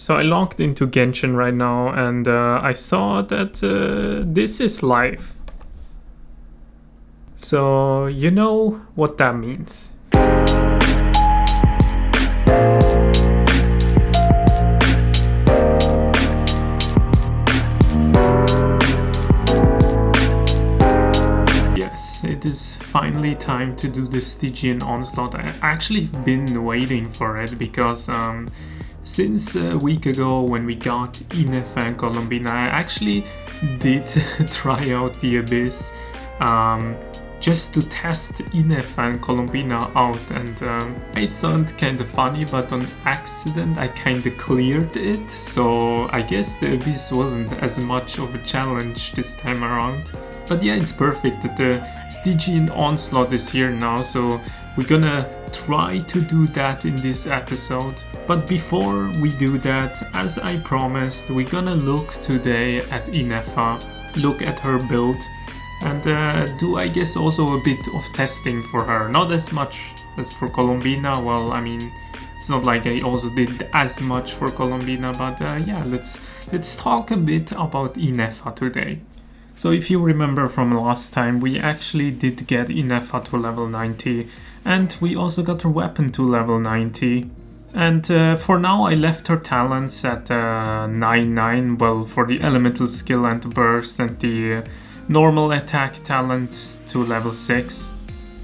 So I logged into Genshin right now and I saw that this is live. So you know what that means. Yes, it is finally time to do the Stygian Onslaught. I actually have been waiting for it because since a week ago when we got Ineffa and Colombina, I actually did try out the Abyss just to test Ineffa and Colombina out, and it sounded kind of funny, but on accident I kind of cleared it, so I guess the Abyss wasn't as much of a challenge this time around. But yeah, it's perfect that the Stygian Onslaught is here now, so we're gonna try to do that in this episode. But before we do that, as I promised, we're gonna look today at Ineffa, look at her build, and do, I guess, also a bit of testing for her. Not as much as for Colombina. Well, I mean, it's not like I also did as much for Colombina, but yeah, let's talk a bit about Ineffa today. So if you remember from last time, we actually did get Ineffa to level 90, and we also got her weapon to level 90. And for now I left her talents at 9-9, well, for the elemental skill and burst, and the normal attack talent to level 6.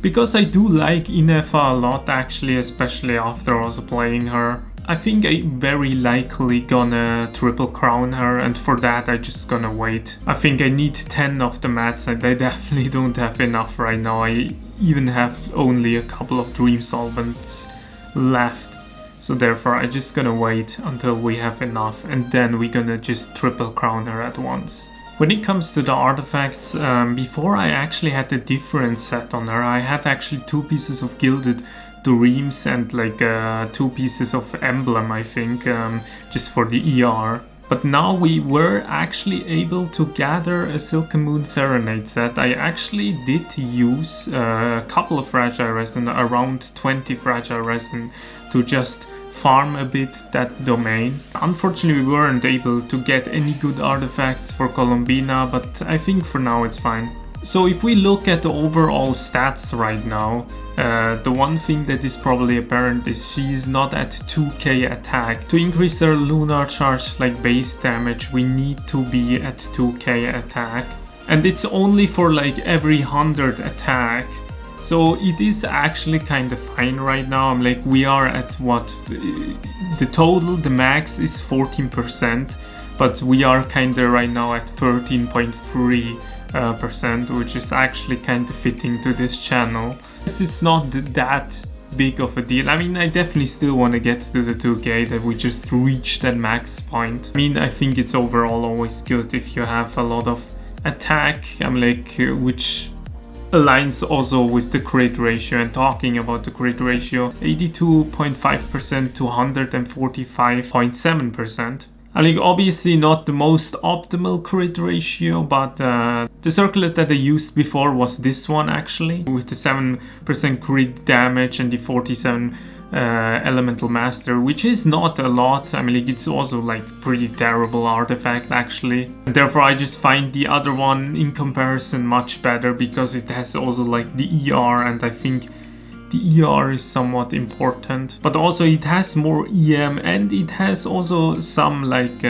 Because I do like Ineffa a lot actually, especially after also playing her. I think I very likely gonna triple crown her, and for that I just gonna wait. I think I need 10 of the mats and I definitely don't have enough right now. I even have only a couple of dream solvents left. So therefore I just gonna wait until we have enough, and then we're gonna just triple crown her at once. When it comes to the artifacts, before I actually had a different set on her. I had actually 2 pieces of gilded dreams and like 2 pieces of emblem, I think, just for the ER. But now we were actually able to gather a Silken Moon Serenade set. I actually did use a couple of fragile resin, around 20 fragile resin, to just farm a bit that domain. Unfortunately we weren't able to get any good artifacts for Colombina, but I think for now it's fine. So if we look at the overall stats right now, the one thing that is probably apparent is she's not at 2k attack. To increase her lunar charge like base damage, we need to be at 2k attack. And it's only for like every 100 attack. So it is actually kind of fine right now. I'm like, we are at what? The total, the max is 14%, but we are kind of right now at 13.3%, which is actually kind of fitting to this channel. It's not that big of a deal. I mean, I definitely still want to get to the 2k, that we just reached that max point. I mean, I think it's overall always good if you have a lot of attack. I'm like, which aligns also with the crit ratio. And talking about the crit ratio, 82.5% to 145.7%. I mean, obviously not the most optimal crit ratio, but the circlet that I used before was this one actually, with the 7% crit damage and the 47 elemental master, which is not a lot. I mean, like, it's also like pretty terrible artifact actually, and therefore I just find the other one in comparison much better, because it has also like the ER, and I think the ER is somewhat important, but also it has more EM, and it has also some like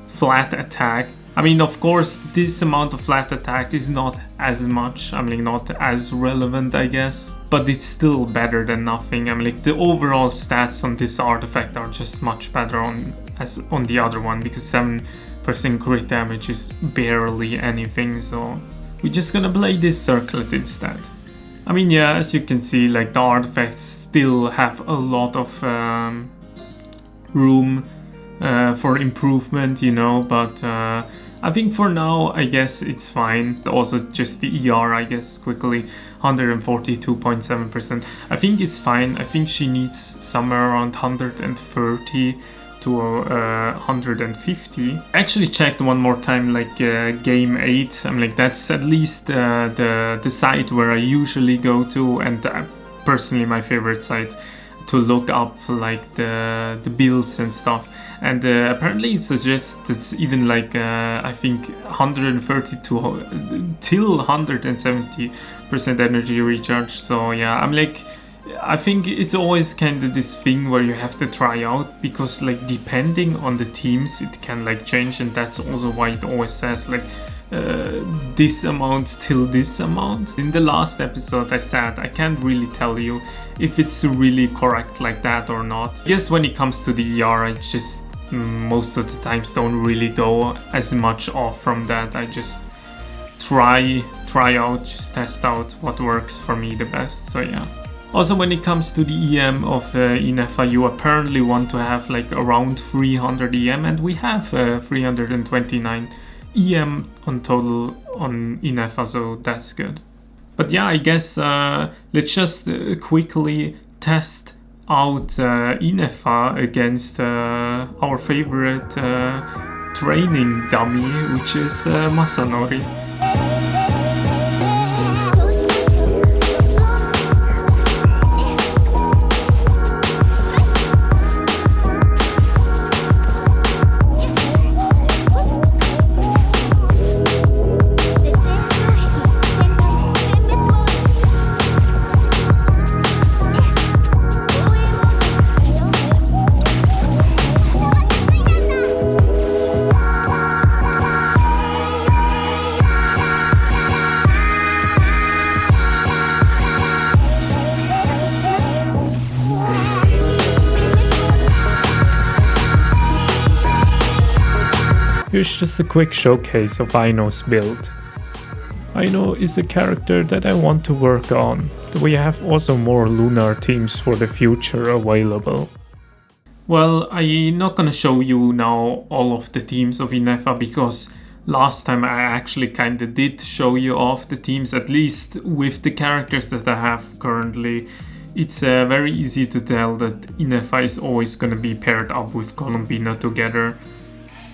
flat attack. I mean, of course, this amount of flat attack is not as much, I mean, not as relevant, I guess, but it's still better than nothing. I mean, like, the overall stats on this artifact are just much better on the other one, because 7% crit damage is barely anything, so we're just gonna play this circlet instead. I mean, yeah, as you can see, like, the artifacts still have a lot of room for improvement, you know, but I think for now, I guess it's fine. Also, just the ER, I guess, quickly, 142.7%. I think it's fine. I think she needs somewhere around 130 to 150. I actually checked one more time, like game 8. I'm like, that's at least the site where I usually go to, and personally my favorite site to look up like the builds and stuff. And apparently it suggests it's even like I think 130 to till 170% energy recharge. So yeah, I'm like, I think it's always kind of this thing where you have to try out, because like depending on the teams it can like change, and that's also why it always says like this amount till this amount. In the last episode I said I can't really tell you if it's really correct like that or not. I guess when it comes to the ER, I just most of the times don't really go as much off from that. I just try out, just test out what works for me the best. So yeah. Also, when it comes to the EM of Ineffa, you apparently want to have like around 300 EM, and we have 329 EM on total on Ineffa, so that's good. But yeah, I guess let's just quickly test out Ineffa against our favorite training dummy, which is Masanori. Here's just a quick showcase of Aino's build. Aino is a character that I want to work on. We have also more lunar teams for the future available. Well, I'm not gonna show you now all of the teams of Ineffa, because last time I actually kinda did show you off the teams, at least with the characters that I have currently. It's very easy to tell that Ineffa is always gonna be paired up with Colombina together,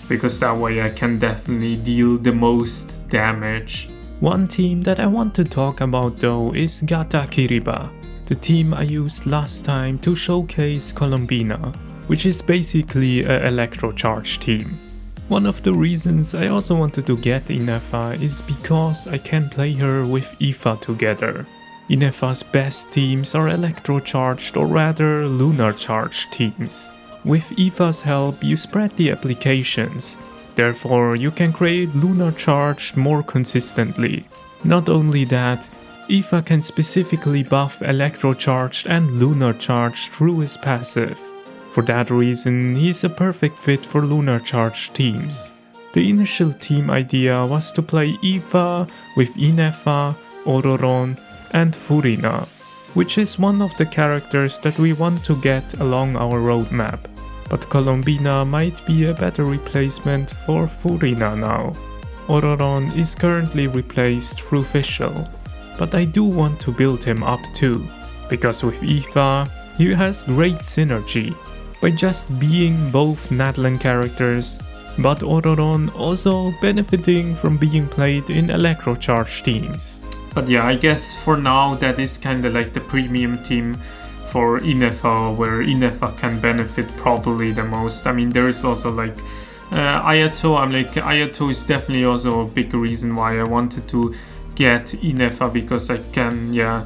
because that way I can definitely deal the most damage. One team that I want to talk about though is Gata Kiriba, the team I used last time to showcase Colombina, which is basically an electrocharge team. One of the reasons I also wanted to get Ineffa is because I can play her with Aoife together. Ineffa's best teams are electrocharged, or rather lunar charged teams. With Aoife's help, you spread the applications, therefore you can create lunar charged more consistently. Not only that, Aoife can specifically buff electrocharged and lunar charged through his passive. For that reason, he is a perfect fit for lunar charged teams. The initial team idea was to play Aoife with Ineffa, Ororon and Furina, which is one of the characters that we want to get along our roadmap. But Colombina might be a better replacement for Furina now. Ororon is currently replaced through Fischl, but I do want to build him up too, because with Aoife, he has great synergy, by just being both Natlan characters, but Ororon also benefiting from being played in electrocharge teams. But yeah, I guess for now that is kinda like the premium team for Ineffa, where Ineffa can benefit probably the most. I mean, there is also like Ayato. Ayato is definitely also a big reason why I wanted to get Ineffa, because I can, yeah,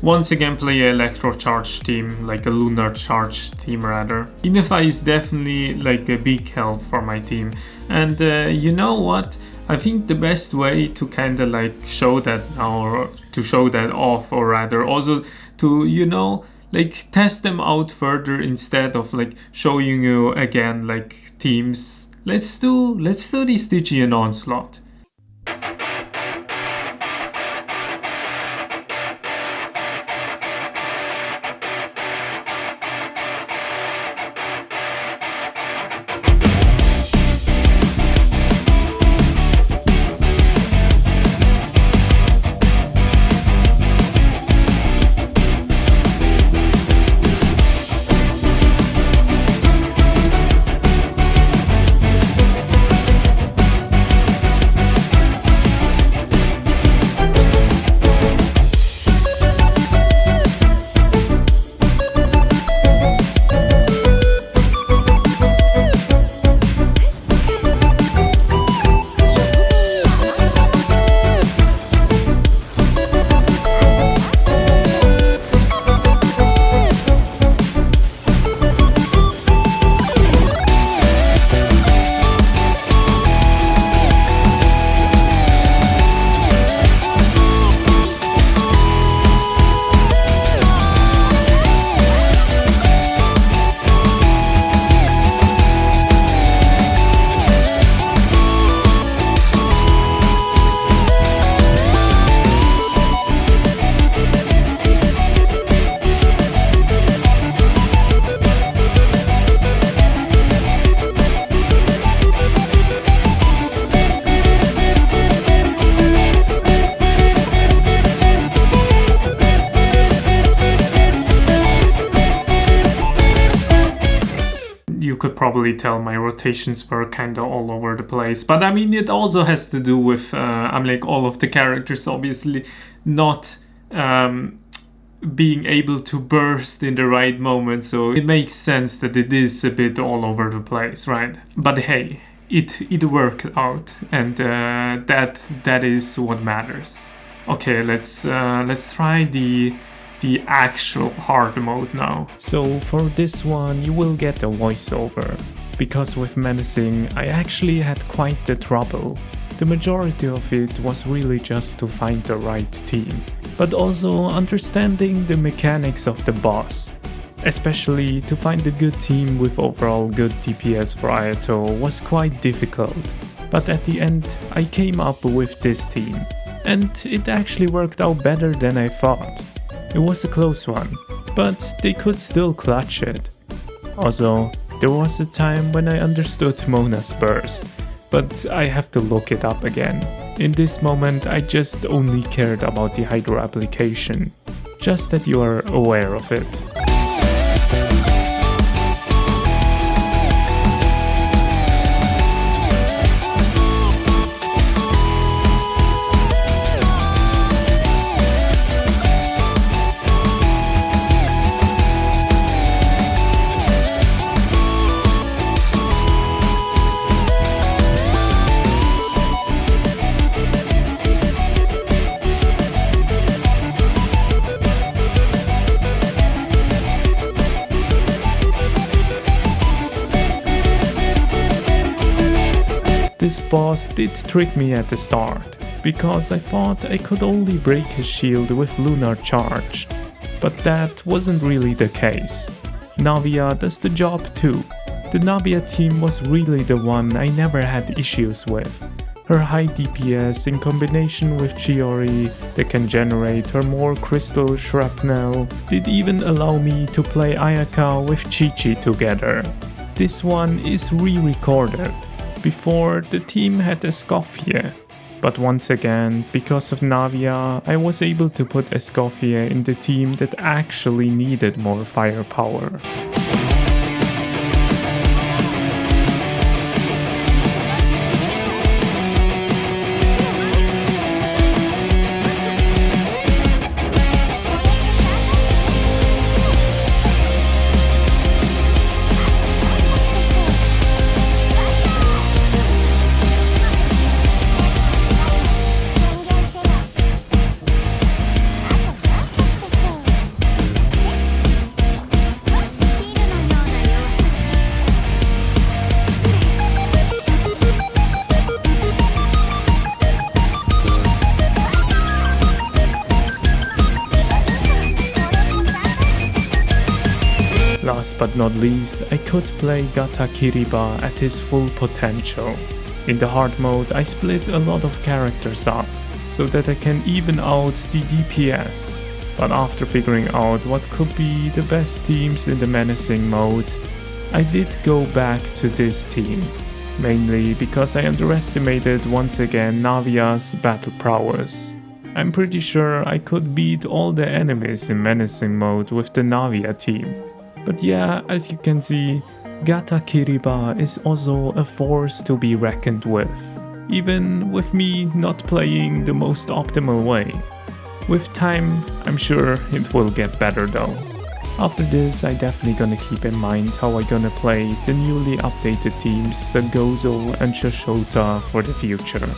once again play an electrocharge team, like a lunar charge team rather. Ineffa is definitely like a big help for my team. And you know what? I think the best way to kind of like show that now, or to show that off, or rather also to, you know, like test them out further instead of like showing you again like teams. Let's do the Stygian Onslaught. could probably tell my rotations were kind of all over the place. But I mean, it also has to do with, I'm like all of the characters obviously not being able to burst in the right moment. So it makes sense that it is a bit all over the place, right? But hey, it worked out, and that is what matters. Okay, let's try the actual hard mode now. So for this one you will get a voiceover, because with menacing I actually had quite the trouble. The majority of it was really just to find the right team, but also understanding the mechanics of the boss. Especially to find a good team with overall good DPS for Ayato was quite difficult, but at the end I came up with this team, and it actually worked out better than I thought. It was a close one, but they could still clutch it. Also, there was a time when I understood Mona's burst, but I have to look it up again. In this moment I just only cared about the Hydro application, just that you are aware of it. This boss did trick me at the start, because I thought I could only break his shield with Lunar Charged, but that wasn't really the case. Navia does the job too. The Navia team was really the one I never had issues with. Her high DPS in combination with Chiori that can generate her more crystal shrapnel did even allow me to play Ayaka with Chi-Chi together. This one is re-recorded. Before, the team had Escoffier, but once again, because of Navia, I was able to put Escoffier in the team that actually needed more firepower. Last but not least, I could play Gata Kiriba at his full potential. In the hard mode I split a lot of characters up, so that I can even out the DPS. But after figuring out what could be the best teams in the menacing mode, I did go back to this team. Mainly because I underestimated once again Navia's battle prowess. I'm pretty sure I could beat all the enemies in menacing mode with the Navia team. But yeah, as you can see, Gata Kiriba is also a force to be reckoned with, even with me not playing the most optimal way. With time, I'm sure it will get better though. After this, I definitely gonna keep in mind how I gonna play the newly updated teams Sagozo and Shoshota for the future.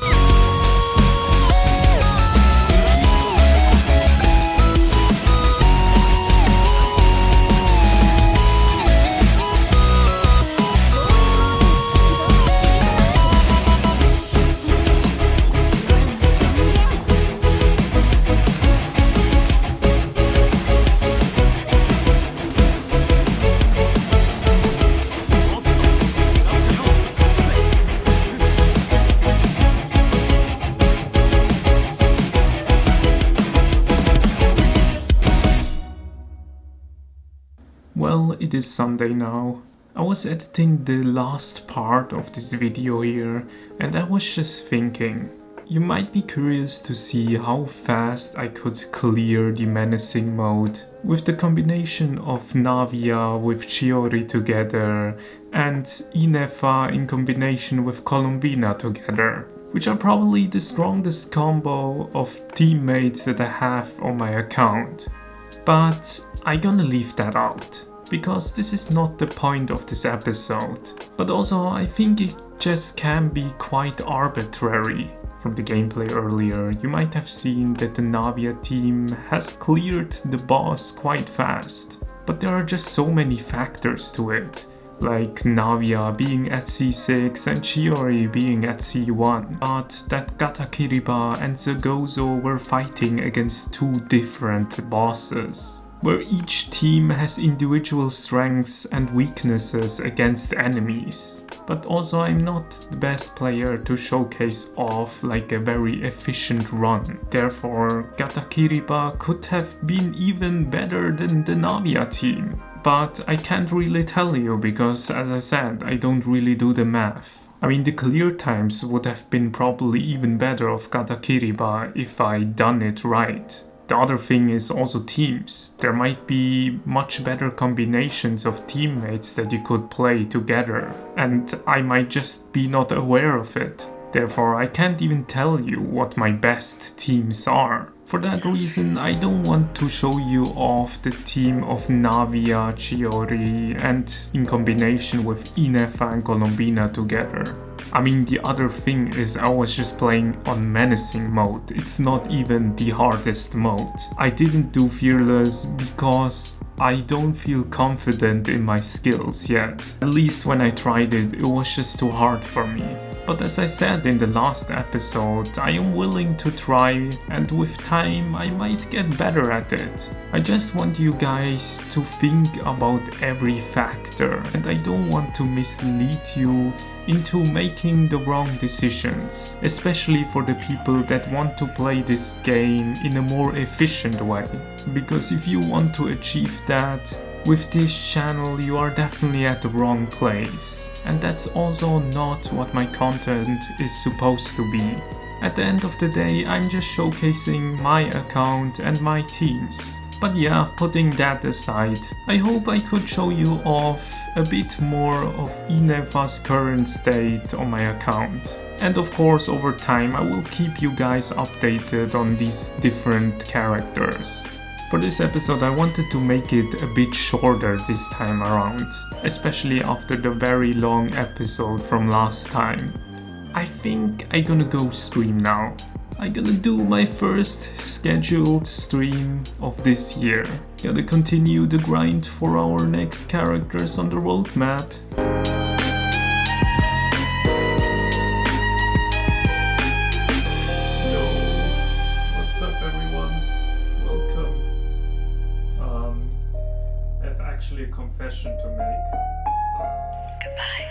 Well, it is Sunday now. I was editing the last part of this video here, and I was just thinking, You might be curious to see how fast I could clear the menacing mode with the combination of Navia with Chiori together and Ineffa in combination with Colombina together, which are probably the strongest combo of teammates that I have on my account. But I'm gonna leave that out, because this is not the point of this episode. But also I think it just can be quite arbitrary. From the gameplay earlier, you might have seen that the Navia team has cleared the boss quite fast. But there are just so many factors to it, like Navia being at C6 and Chiori being at C1, but that Gatakiriba and Zagozo were fighting against two different bosses, where each team has individual strengths and weaknesses against enemies. But also I'm not the best player to showcase off like a very efficient run. Therefore, Gatakiriba could have been even better than the Navia team. But I can't really tell you because, as I said, I don't really do the math. I mean, the clear times would have been probably even better of Gatakiriba if I'd done it right. The other thing is also teams. There might be much better combinations of teammates that you could play together, and I might just be not aware of it. Therefore, I can't even tell you what my best teams are. For that reason, I don't want to show you off the team of Navia, Chiori, and in combination with Ineffa and Colombina together. I mean, the other thing is I was just playing on menacing mode. It's not even the hardest mode. I didn't do fearless because I don't feel confident in my skills yet. At least when I tried it, it was just too hard for me. But as I said in the last episode, I am willing to try, and with time I might get better at it. I just want you guys to think about every factor, and I don't want to mislead you into making the wrong decisions, especially for the people that want to play this game in a more efficient way. Because if you want to achieve that, with this channel you are definitely at the wrong place. And that's also not what my content is supposed to be. At the end of the day, I'm just showcasing my account and my teams. But yeah, putting that aside, I hope I could show you off a bit more of Ineffa's current state on my account. And of course, over time I will keep you guys updated on these different characters. For this episode I wanted to make it a bit shorter this time around, especially after the very long episode from last time. I think I'm gonna go stream now. I'm gonna do my first scheduled stream of this year. Gotta continue the grind for our next characters on the roadmap. Actually a confession to make. Goodbye.